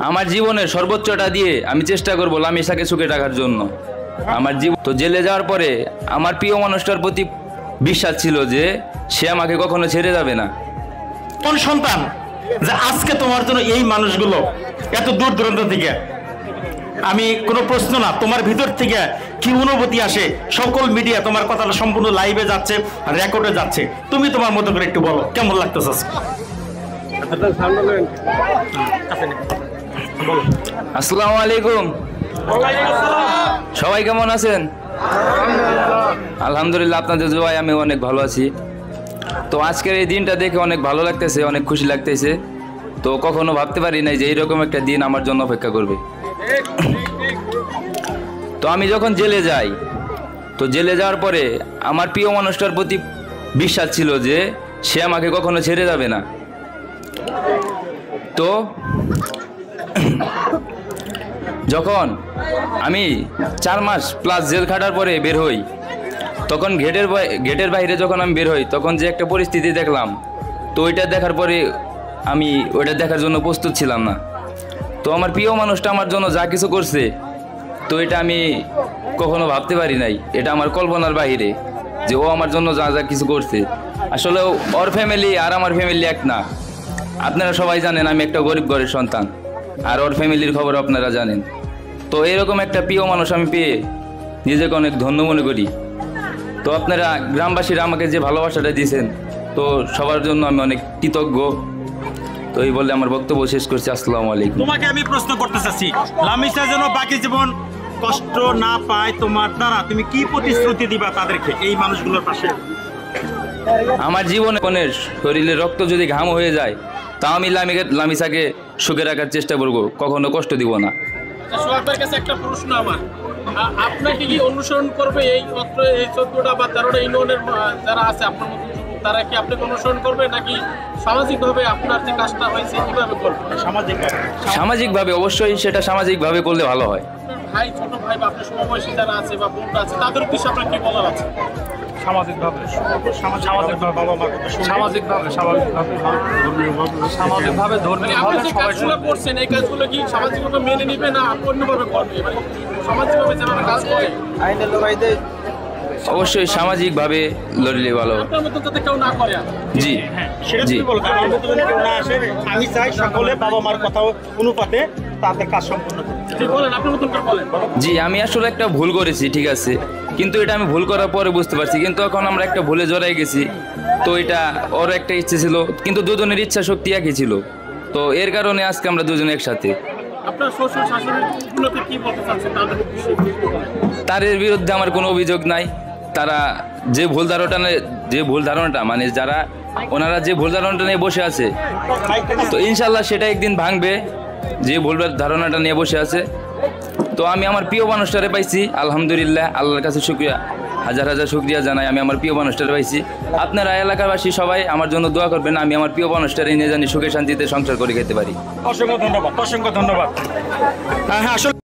আমার জীবনের সর্বোচ্চটা দিয়ে আমি চেষ্টা করব লামিসাকে সুখে রাখার জন্য। আমার জীবন তো জেলে যাওয়ার পরে আমার প্রিয় মানুষটার প্রতি বিশ্বাস ছিল যে সে আমাকে কখনো ছেড়ে যাবে না। কোন সন্তান যে আজকে তোমার জন্য এই মানুষগুলো এত দূর দূরান্ত থেকে, আমি কোনো প্রশ্ন না, তোমার ভিতর থেকে কি অনুভূতি আসে? সকল মিডিয়া তোমার কথাটা সম্পূর্ণ লাইভে যাচ্ছে, রেকর্ডে যাচ্ছে, তুমি তোমার মতো করে একটু বলো কেমন লাগতেছে আজকে? আসসালামু আলাইকুম, সবাই কেমন আছেন? আলহামদুলিল্লাহ, আপনাদের দোয়ায় আমি অনেক ভালো আছি। তো আজকের এই দিনটা দেখে অনেক ভালো লাগতেছে, অনেক খুশি লাগতেছে। তো কখনো ভাবতে পারি নাই যে এইরকম একটা দিন আমার জন্য অপেক্ষা করবে। তো আমি যখন জেলে যাই, তো জেলে যাওয়ার পরে আমার প্রিয় মানুষটার প্রতি বিশ্বাস ছিল যে সে আমাকে কখনো ছেড়ে যাবে না। তো যখন আমি 4 মাস প্লাস জেল খাটার পরে বের হই, তখন গেটের বাইরে যখন আমি বের হই, তখন যে একটা পরিস্থিতি দেখলাম, তো ওইটা দেখার পরে আমি ওইটা দেখার জন্য প্রস্তুত ছিলাম না। তো আমার প্রিয় মানুষটা আমার জন্য যা কিছু করছে, তো এটা আমি কখনো ভাবতে পারি নাই। এটা আমার কল্পনার বাইরে যে ও আমার জন্য যা যা কিছু করছে। আসলে ওর ফ্যামিলি আর আমার ফ্যামিলি এক না। আপনারা সবাই জানেন আমি একটা গরিব ঘরের সন্তান, আর ওর ফ্যামিলির খবর আপনারা জানেন। তো এরকম একটা প্রিয় মানুষ আমি পেয়ে নিজেকে অনেক ধন্য মনে করি। তো আপনারা গ্রামবাসীরা আমাকে যে ভালোবাসাটা দিয়েছেন, তো সবার জন্য আমি অনেক কৃতজ্ঞ। তো এই বলে আমার বক্তব্য শেষ করছি। আসসালামু আলাইকুম। তোমাকে আমি প্রশ্ন করতে চাচ্ছি, লামিসা যেন বাকি জীবন কষ্ট না পায় তোমার দ্বারা, তুমি কি প্রতিশ্রুতি দিবা তাদেরকে, এই মানুষগুলোর পাশে? আমার জীবনে শরীরে রক্ত যদি ঘাম হয়ে যায়, তা আমি লামিসাকে সুখে রাখার চেষ্টা করব, কখনো কষ্ট দিব না। সোহাগের কাছে একটা প্রশ্ন আমার, আপনাকে কি অনুসরণ করবে এই 14টা বা 13টা ইউনিয়নের যারা আছে আপনার মতো, তারা কি আপনাকে অনুসরণ করবে, নাকি সামাজিকভাবে আপনার যে কাজটা হয়েছে কিভাবে করবে? সামাজিকভাবে অবশ্যই, সেটা সামাজিকভাবে করলে ভালো হয়। ভাই, ছোট ভাই বা আপনার সমবয়সী যারা আছে বা বোনরা আছে, তাদের উদ্দেশ্যে আপনার কি বলার আছে? সামাজিকভাবে আপনি যে কাজগুলো করছেন, এই কাজগুলো কি সামাজিকভাবে মেনে নিবে না অন্যভাবে করবে? মানে সামাজিকভাবে যেভাবে কাজ করে অবশ্যই সামাজিকভাবে লড়লে ভালো। আপনার মতো যাতে কেউ না করে। জি সেটা জি, তুমি বলো, আমার মতো যদি কেউ না আসে, আমি চাই সকলে বাবা মার কথা অনুপাতে তাদের কাজ সম্পূর্ণ করতে। বলেন, আপনার মতন করে বলেন। জি, আমি আসলে একটা ভুল করেছি, ঠিক আছে, কিন্তু এটা আমি ভুল করার পরে বুঝতে পারছি। কিন্তু এখন আমরা একটা ভুলে জড়াই গেছি। তো এটা ওর একটা ইচ্ছে ছিল, কিন্তু দুজনের ইচ্ছা শক্তি একই ছিল। তো এর কারণে আজকে আমরা দুজনে একসাথে। আপনার শ্বশুর শাশুড়িগুলোকে কি বলতে চাচ্ছেন তাদের উদ্দেশ্যে? তাদের বিরুদ্ধে আমার কোনো অভিযোগ নাই। তারা যে ভুল ধারণাটা মানে ওনারা যে ভুল ধারণাটা নিয়ে বসে আছে, তো ইনশাল্লাহ সেটা একদিন ভাঙবে। যে ভুল ধারণাটা নিয়ে বসে আছে, তো আমি আমার প্রিয় মানুষটারে পাইছি, আলহামদুলিল্লাহ, আল্লাহর কাছে শুকরিয়া, হাজার হাজার শুকরিয়া জানাই। আমি আমার প্রিয় মানুষটারে পাইছি। আপনারা এলাকাবাসী সবাই আমার জন্য দোয়া করবেন, আমি আমার প্রিয় মানুষটারে নিয়ে জানি সুখে শান্তিতে সংসার করে খেতে পারি। অসংখ্য ধন্যবাদ, অসংখ্য ধন্যবাদ। হ্যাঁ, আসলে